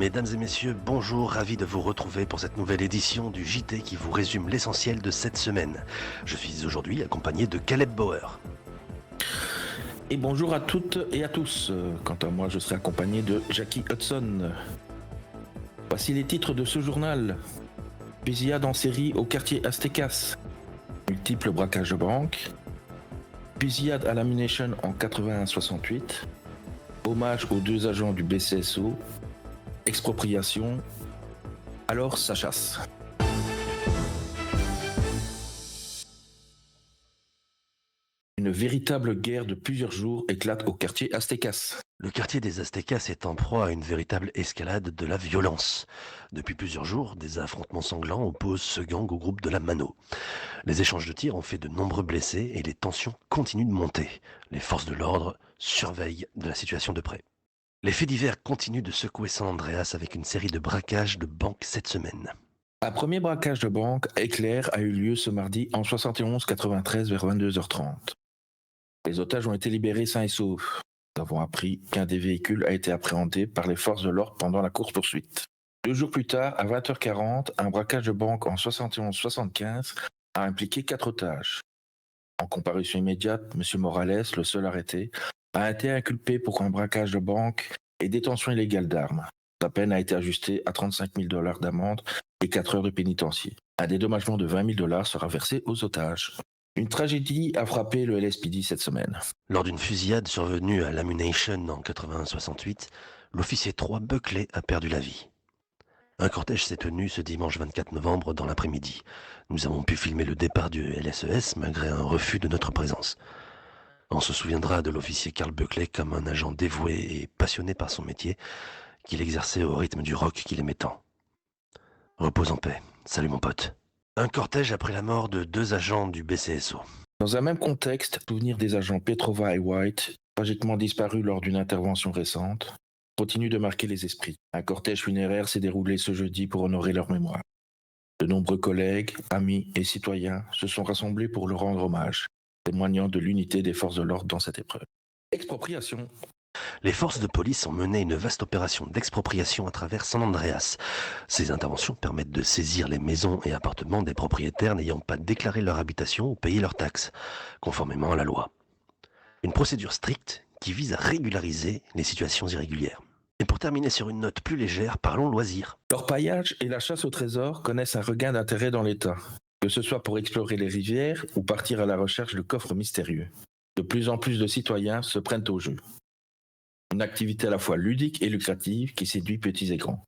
Mesdames et messieurs, bonjour, ravi de vous retrouver pour cette nouvelle édition du JT qui vous résume l'essentiel de cette semaine. Je suis aujourd'hui accompagné de Caleb Bauer. Et bonjour à toutes et à tous. Quant à moi, je serai accompagné de Jackie Hudson. Voici les titres de ce journal. Fusillade en série au quartier Aztecas. Multiples braquages de banque. Fusillade à l'Ammunition en 81-68. Hommage aux 2 agents du BCSO. Expropriation. Alors ça chasse. Une véritable guerre de plusieurs jours éclate au quartier Aztecas. Le quartier des Aztecas est en proie à une véritable escalade de la violence. Depuis plusieurs jours, des affrontements sanglants opposent ce gang au groupe de la Mano. Les échanges de tirs ont fait de nombreux blessés et les tensions continuent de monter. Les forces de l'ordre surveillent de la situation de près. Les faits divers continuent de secouer San Andreas avec une série de braquages de banques cette semaine. Un premier braquage de banque éclair a eu lieu ce mardi en 71-93 vers 22h30. Les otages ont été libérés sains et saufs. Nous avons appris qu'un des véhicules a été appréhendé par les forces de l'ordre pendant la course-poursuite. 2 jours plus tard, à 20h40, un braquage de banque en 71-75 a impliqué 4 otages. En comparution immédiate, M. Morales, le seul arrêté, a été inculpé pour un braquage de banque et détention illégale d'armes. Sa peine a été ajustée à $35 000 d'amende et 4 heures de pénitencier. Un dédommagement de $20 000 sera versé aux otages. Une tragédie a frappé le LSPD cette semaine. Lors d'une fusillade survenue à l'Ammunition en 81-68, l'officier 3 Buckley a perdu la vie. Un cortège s'est tenu ce dimanche 24 novembre dans l'après-midi. Nous avons pu filmer le départ du LSES malgré un refus de notre présence. On se souviendra de l'officier Carl Buckley comme un agent dévoué et passionné par son métier qu'il exerçait au rythme du rock qu'il aimait tant. Repose en paix. Salut mon pote. Un cortège après la mort de 2 agents du BCSO. Dans un même contexte, souvenir des agents Petrova et White, tragiquement disparus lors d'une intervention récente, continue de marquer les esprits. Un cortège funéraire s'est déroulé ce jeudi pour honorer leur mémoire. De nombreux collègues, amis et citoyens se sont rassemblés pour leur rendre hommage, témoignant de l'unité des forces de l'ordre dans cette épreuve. Expropriation. Les forces de police ont mené une vaste opération d'expropriation à travers San Andreas. Ces interventions permettent de saisir les maisons et appartements des propriétaires n'ayant pas déclaré leur habitation ou payé leurs taxes, conformément à la loi. Une procédure stricte qui vise à régulariser les situations irrégulières. Et pour terminer sur une note plus légère, parlons loisirs. L'orpaillage et la chasse au trésor connaissent un regain d'intérêt dans l'État, que ce soit pour explorer les rivières ou partir à la recherche de coffres mystérieux. De plus en plus de citoyens se prennent au jeu. Une activité à la fois ludique et lucrative qui séduit petits et grands.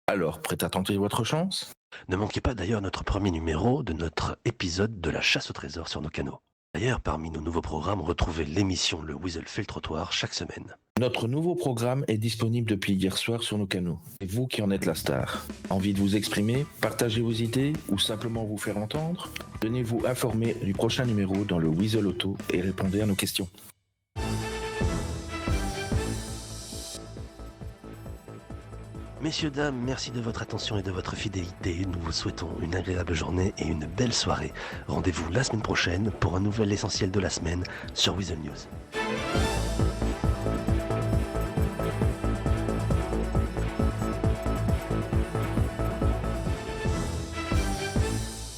Alors, prêt à tenter votre chance ? Ne manquez pas d'ailleurs notre premier numéro de notre épisode de la chasse au trésor sur nos canaux. D'ailleurs, parmi nos nouveaux programmes, retrouvez l'émission Le Weasel fait le trottoir chaque semaine. Notre nouveau programme est disponible depuis hier soir sur nos canaux. C'est vous qui en êtes la star. Envie de vous exprimer, partager vos idées ou simplement vous faire entendre ? Tenez-vous informé du prochain numéro dans le Weasel Auto et répondez à nos questions. Messieurs, dames, merci de votre attention et de votre fidélité. Nous vous souhaitons une agréable journée et une belle soirée. Rendez-vous la semaine prochaine pour un nouvel essentiel de la semaine sur Weasel News.